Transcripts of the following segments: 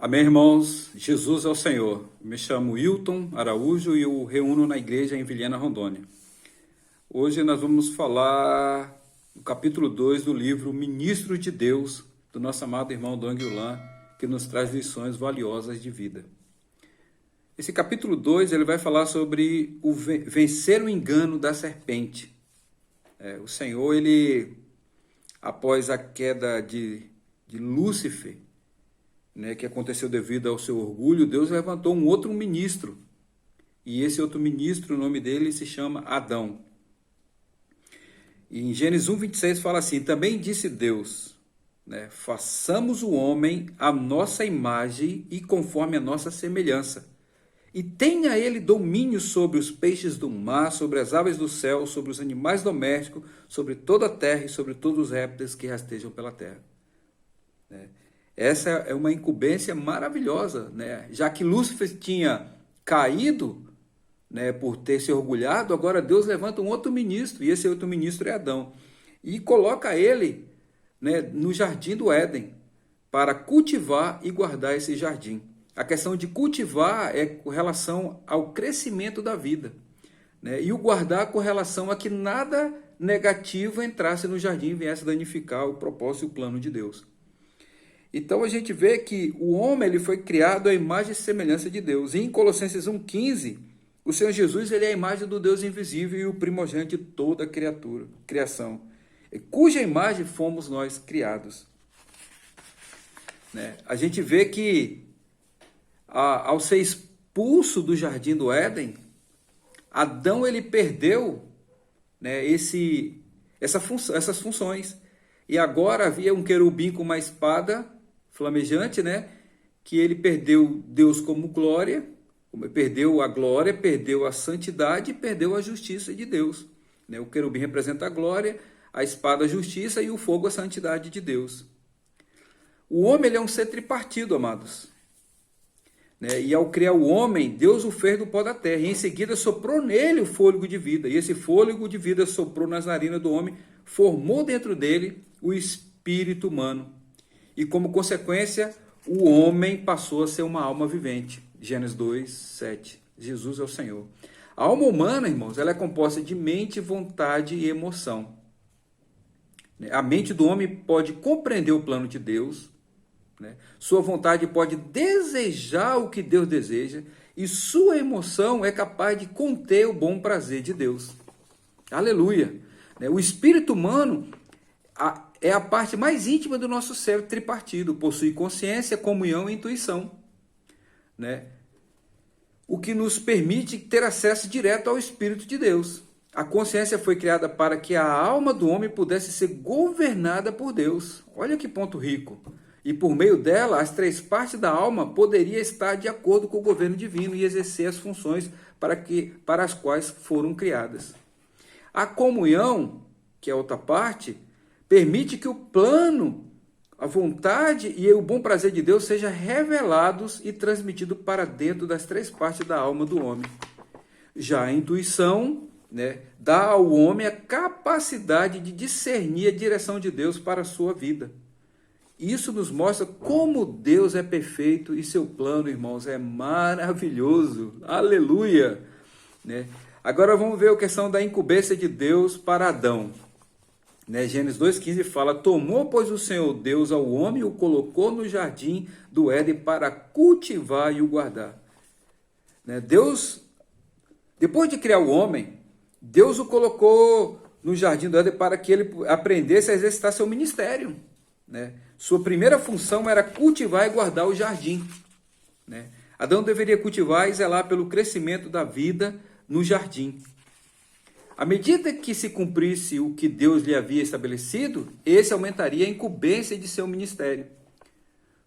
Amém, irmãos? Jesus é o Senhor. Me chamo Wilton Araújo e eu reúno na igreja em Vilhena, Rondônia. Hoje nós vamos falar do capítulo 2 do livro Ministro de Deus, do nosso amado irmão Dong Yulan, que nos traz lições valiosas de vida. Esse capítulo 2 ele vai falar sobre o vencer o engano da serpente. O Senhor, ele, após a queda de Lúcifer, que aconteceu devido ao seu orgulho, Deus levantou um outro ministro. E esse outro ministro, o nome dele se chama Adão. E em Gênesis 1:26 fala assim: também disse Deus, façamos o homem à nossa imagem e conforme a nossa semelhança. E tenha ele domínio sobre os peixes do mar, sobre as aves do céu, sobre os animais domésticos, sobre toda a terra e sobre todos os répteis que rastejam pela terra. Essa é uma incumbência maravilhosa, já que Lúcifer tinha caído, por ter se orgulhado, agora Deus levanta um outro ministro, e esse outro ministro é Adão, e coloca ele, no jardim do Éden, para cultivar e guardar esse jardim. A questão de cultivar é com relação ao crescimento da vida, e o guardar com relação a que nada negativo entrasse no jardim e viesse danificar o propósito e o plano de Deus. Então a gente vê que o homem ele foi criado à imagem e semelhança de Deus. E em Colossenses 1:15, o Senhor Jesus ele é a imagem do Deus invisível e o primogênito de toda a criação, cuja imagem fomos nós criados. A gente vê que ao ser expulso do jardim do Éden, Adão ele perdeu essas funções. E agora havia um querubim com uma espada flamejante, que ele perdeu Deus como glória, perdeu a glória, perdeu a santidade e perdeu a justiça de Deus. O querubim representa a glória, a espada a justiça e o fogo a santidade de Deus. O homem ele é um ser tripartido, amados. E ao criar o homem, Deus o fez do pó da terra, e em seguida soprou nele o fôlego de vida, e esse fôlego de vida soprou nas narinas do homem, formou dentro dele o espírito humano. E como consequência, o homem passou a ser uma alma vivente. Gênesis 2:7. Jesus é o Senhor. A alma humana, irmãos, ela é composta de mente, vontade e emoção. A mente do homem pode compreender o plano de Deus, sua vontade pode desejar o que Deus deseja, e sua emoção é capaz de conter o bom prazer de Deus. Aleluia! O espírito humano é a parte mais íntima do nosso cérebro tripartido, possui consciência, comunhão e intuição, o que nos permite ter acesso direto ao Espírito de Deus. A consciência foi criada para que a alma do homem pudesse ser governada por Deus. Olha que ponto rico! E por meio dela, as três partes da alma poderiam estar de acordo com o governo divino e exercer as funções para as quais foram criadas. A comunhão, que é a outra parte, permite que o plano, a vontade e o bom prazer de Deus sejam revelados e transmitidos para dentro das três partes da alma do homem. Já a intuição, dá ao homem a capacidade de discernir a direção de Deus para a sua vida. Isso nos mostra como Deus é perfeito e seu plano, irmãos, é maravilhoso. Aleluia! Agora vamos ver a questão da incumbência de Deus para Adão. Gênesis 2:15 fala: tomou, pois, o Senhor Deus ao homem e o colocou no jardim do Éden para cultivar e o guardar. Deus, depois de criar o homem, Deus o colocou no jardim do Éden para que ele aprendesse a exercitar seu ministério. Sua primeira função era cultivar e guardar o jardim. Adão deveria cultivar e zelar pelo crescimento da vida no jardim. À medida que se cumprisse o que Deus lhe havia estabelecido, esse aumentaria a incumbência de seu ministério.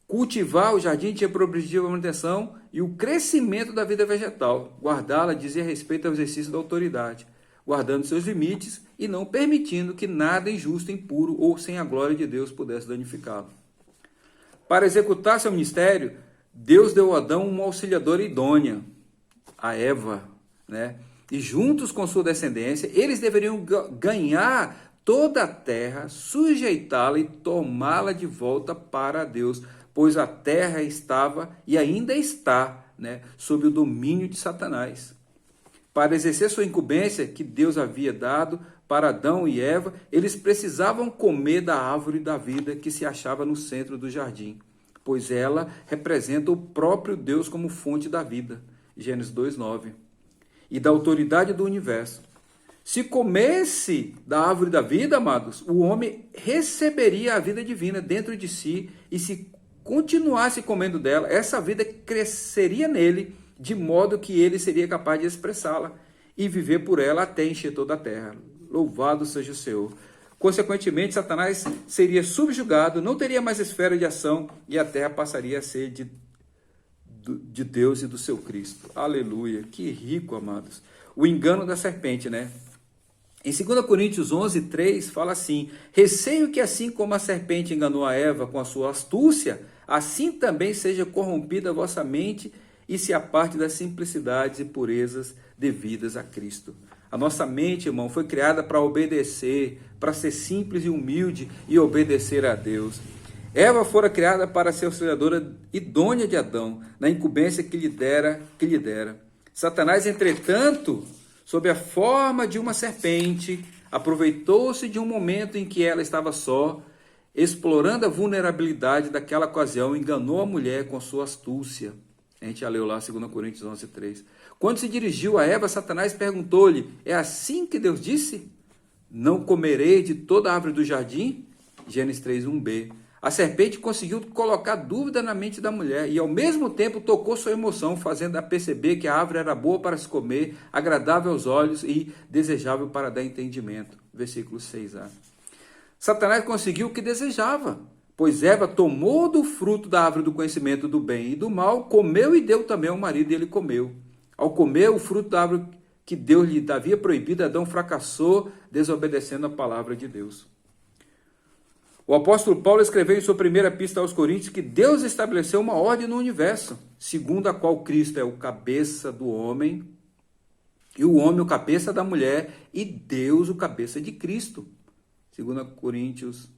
Cultivar o jardim tinha por objetivo a manutenção e o crescimento da vida vegetal. Guardá-la dizia respeito ao exercício da autoridade, guardando seus limites e não permitindo que nada injusto, impuro ou sem a glória de Deus pudesse danificá-lo. Para executar seu ministério, Deus deu a Adão uma auxiliadora idônea, a Eva, E juntos com sua descendência, eles deveriam ganhar toda a terra, sujeitá-la e tomá-la de volta para Deus, pois a terra estava e ainda está, né, sob o domínio de Satanás. Para exercer sua incumbência que Deus havia dado para Adão e Eva, eles precisavam comer da árvore da vida que se achava no centro do jardim, pois ela representa o próprio Deus como fonte da vida. Gênesis 2:9. E da autoridade do universo. Se comesse da árvore da vida, amados, o homem receberia a vida divina dentro de si, e se continuasse comendo dela, essa vida cresceria nele, de modo que ele seria capaz de expressá-la e viver por ela até encher toda a terra. Louvado seja o Senhor. Consequentemente, Satanás seria subjugado, não teria mais esfera de ação, e a terra passaria a ser de Deus e do seu Cristo. Aleluia. Que rico, amados. O engano da serpente, né? Em 2 Coríntios 11:3 fala assim: receio que assim como a serpente enganou a Eva com a sua astúcia, assim também seja corrompida a vossa mente e se aparte das simplicidades e purezas devidas a Cristo. A nossa mente, irmão, foi criada para obedecer, para ser simples e humilde e obedecer a Deus. Eva fora criada para ser auxiliadora idônea de Adão, na incumbência que lhe dera. Satanás, entretanto, sob a forma de uma serpente, aproveitou-se de um momento em que ela estava só, explorando a vulnerabilidade daquela ocasião, enganou a mulher com sua astúcia. A gente já leu lá 2 Coríntios 11:3. Quando se dirigiu a Eva, Satanás perguntou-lhe: é assim que Deus disse? Não comerei de toda a árvore do jardim? Gênesis 3:1b. A serpente conseguiu colocar dúvida na mente da mulher e ao mesmo tempo tocou sua emoção, fazendo-a perceber que a árvore era boa para se comer, agradável aos olhos e desejável para dar entendimento. Versículo 6a. Satanás conseguiu o que desejava, pois Eva tomou do fruto da árvore do conhecimento do bem e do mal, comeu e deu também ao marido e ele comeu. Ao comer o fruto da árvore que Deus lhe havia proibido, Adão fracassou, desobedecendo a palavra de Deus. O apóstolo Paulo escreveu em sua primeira epístola aos Coríntios que Deus estabeleceu uma ordem no universo, segundo a qual Cristo é o cabeça do homem, e o homem o cabeça da mulher, e Deus o cabeça de Cristo. 1 Coríntios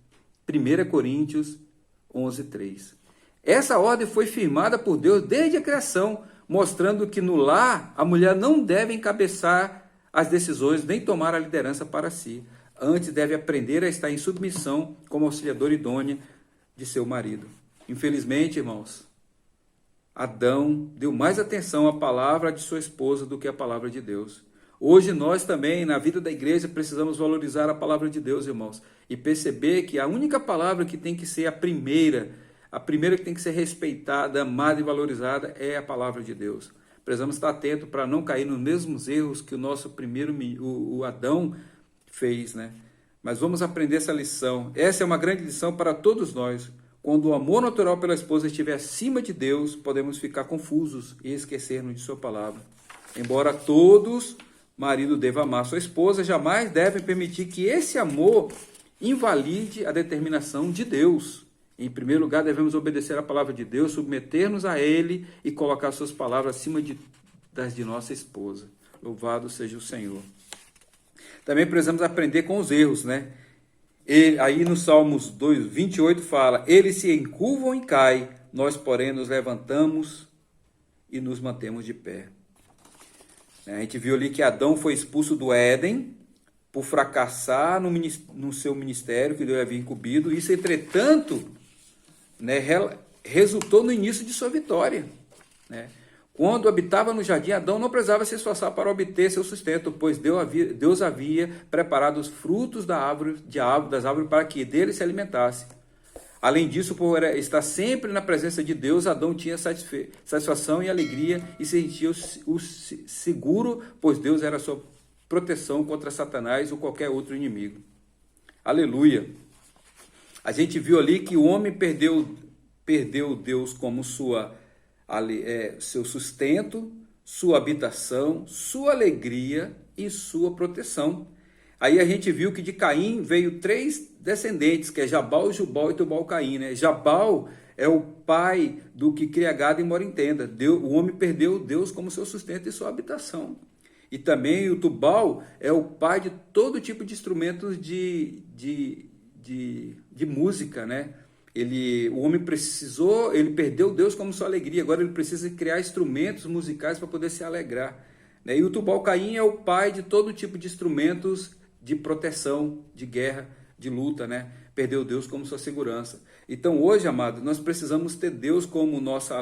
11:3. Essa ordem foi firmada por Deus desde a criação, mostrando que no lar a mulher não deve encabeçar as decisões nem tomar a liderança para si. Antes deve aprender a estar em submissão como auxiliadora idônea de seu marido. Infelizmente, irmãos, Adão deu mais atenção à palavra de sua esposa do que à palavra de Deus. Hoje nós também, na vida da igreja, precisamos valorizar a palavra de Deus, irmãos, e perceber que a única palavra que tem que ser a primeira que tem que ser respeitada, amada e valorizada é a palavra de Deus. Precisamos estar atentos para não cair nos mesmos erros que o nosso primeiro, o Adão, fez, né? Mas vamos aprender essa lição. Essa é uma grande lição para todos nós. Quando o amor natural pela esposa estiver acima de Deus, podemos ficar confusos e esquecermos de sua palavra. Embora todos, marido deva amar sua esposa, jamais devem permitir que esse amor invalide a determinação de Deus. Em primeiro lugar, devemos obedecer a palavra de Deus, submeter-nos a Ele e colocar suas palavras acima das de nossa esposa. Louvado seja o Senhor. Também precisamos aprender com os erros, né? Aí no Salmos 2:28 fala: eles se encurvam e caem, nós, porém, nos levantamos e nos mantemos de pé. A gente viu ali que Adão foi expulso do Éden por fracassar no seu ministério que Deus havia incumbido. Isso, entretanto, né, resultou no início de sua vitória, né? Quando habitava no jardim, Adão não precisava se esforçar para obter seu sustento, pois Deus havia preparado os frutos das árvores para que dele se alimentasse. Além disso, por estar sempre na presença de Deus, Adão tinha satisfação e alegria e se sentia seguro, pois Deus era sua proteção contra Satanás ou qualquer outro inimigo. Aleluia! A gente viu ali que o homem perdeu Deus como seu sustento, sua habitação, sua alegria e sua proteção. Aí a gente viu que de Caim veio 3 descendentes, que é Jabal, Jubal e Tubal-Caim, né? Jabal é o pai do que cria gado e mora em tenda. O homem perdeu Deus como seu sustento e sua habitação. E também o Tubal é o pai de todo tipo de instrumentos de música, né? O homem precisou, ele perdeu Deus como sua alegria, agora ele precisa criar instrumentos musicais para poder se alegrar. Né? E o Tubal-Caim é o pai de todo tipo de instrumentos de proteção, de guerra, de luta, né? Perdeu Deus como sua segurança. Então hoje, amado, nós precisamos ter Deus como nossa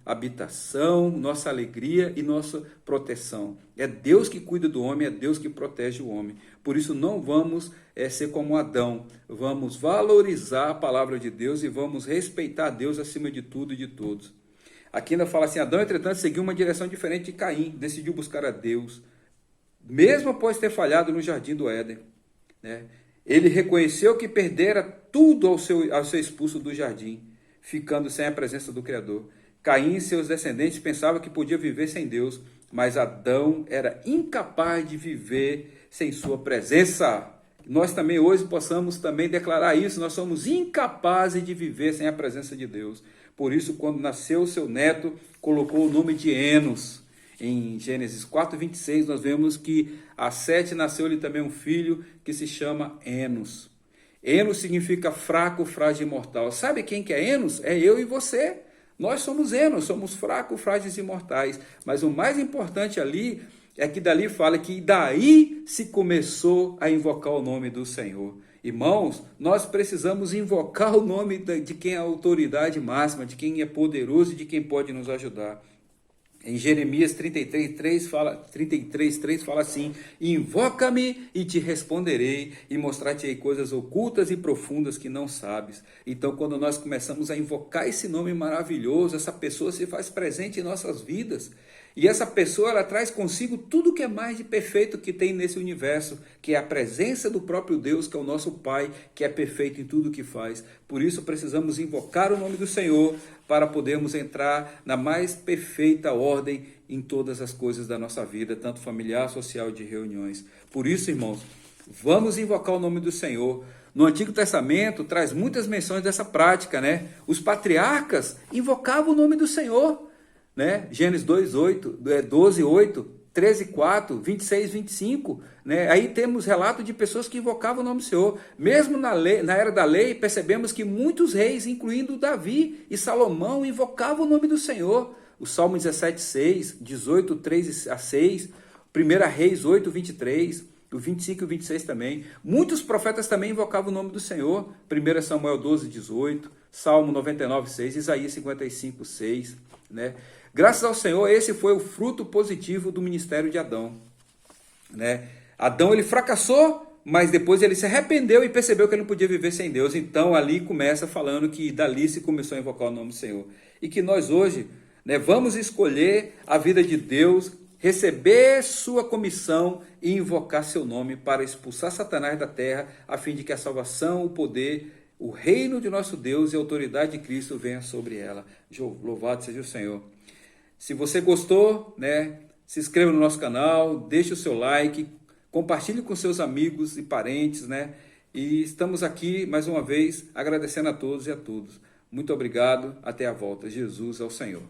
habitação, nossa alegria e nossa proteção. É Deus que cuida do homem, é Deus que protege o homem. Por isso não vamos ser como Adão, vamos valorizar a palavra de Deus e vamos respeitar Deus acima de tudo e de todos. Aqui ainda fala assim, Adão, entretanto, seguiu uma direção diferente de Caim, decidiu buscar a Deus, mesmo após ter falhado no jardim do Éden, né? Ele reconheceu que perdera tudo ao ser expulso do jardim, ficando sem a presença do Criador. Caim e seus descendentes pensavam que podia viver sem Deus, mas Adão era incapaz de viver sem sua presença. Nós também hoje possamos também declarar isso, nós somos incapazes de viver sem a presença de Deus. Por isso, quando nasceu seu neto, colocou o nome de Enos. Em Gênesis 4:26, nós vemos que a Sete nasceu-lhe também um filho que se chama Enos. Enos significa fraco, frágil e mortal. Sabe quem que é Enos? É eu e você. Nós somos Enos, somos fracos, frágeis e mortais. Mas o mais importante ali é que dali fala que daí se começou a invocar o nome do Senhor. Irmãos, nós precisamos invocar o nome de quem é a autoridade máxima, de quem é poderoso e de quem pode nos ajudar. Em Jeremias 33:3 fala assim, invoca-me e te responderei e mostrar-te-ei coisas ocultas e profundas que não sabes. Então, quando nós começamos a invocar esse nome maravilhoso, essa pessoa se faz presente em nossas vidas. E essa pessoa, ela traz consigo tudo que é mais de perfeito que tem nesse universo, que é a presença do próprio Deus, que é o nosso Pai, que é perfeito em tudo que faz. Por isso precisamos invocar o nome do Senhor para podermos entrar na mais perfeita ordem em todas as coisas da nossa vida, tanto familiar, social e de reuniões. Por isso, irmãos, vamos invocar o nome do Senhor. No Antigo Testamento traz muitas menções dessa prática, né? Os patriarcas invocavam o nome do Senhor, né? Gênesis 2:8, 12:8, 13:4, 26:25, né? Aí temos relato de pessoas que invocavam o nome do Senhor. Mesmo na era da lei, percebemos que muitos reis, incluindo Davi e Salomão, invocavam o nome do Senhor. O Salmo 17:6, 18:3-6, 1 Reis 8:23, o 25 e o 26 também. Muitos profetas também invocavam o nome do Senhor. 1 Samuel 12:18, Salmo 99:6, Isaías 55:6, né? Graças ao Senhor, esse foi o fruto positivo do ministério de Adão, né? Adão, ele fracassou, mas depois ele se arrependeu e percebeu que ele não podia viver sem Deus. Então ali começa falando que dali se começou a invocar o nome do Senhor. E que nós hoje, né, vamos escolher a vida de Deus, receber sua comissão e invocar seu nome para expulsar Satanás da terra, a fim de que a salvação, o poder, o reino de nosso Deus e a autoridade de Cristo venha sobre ela. Louvado seja o Senhor. Se você gostou, né, se inscreva no nosso canal, deixe o seu like, compartilhe com seus amigos e parentes, né? E estamos aqui mais uma vez agradecendo a todos e a todos. Muito obrigado, até a volta. Jesus é o Senhor.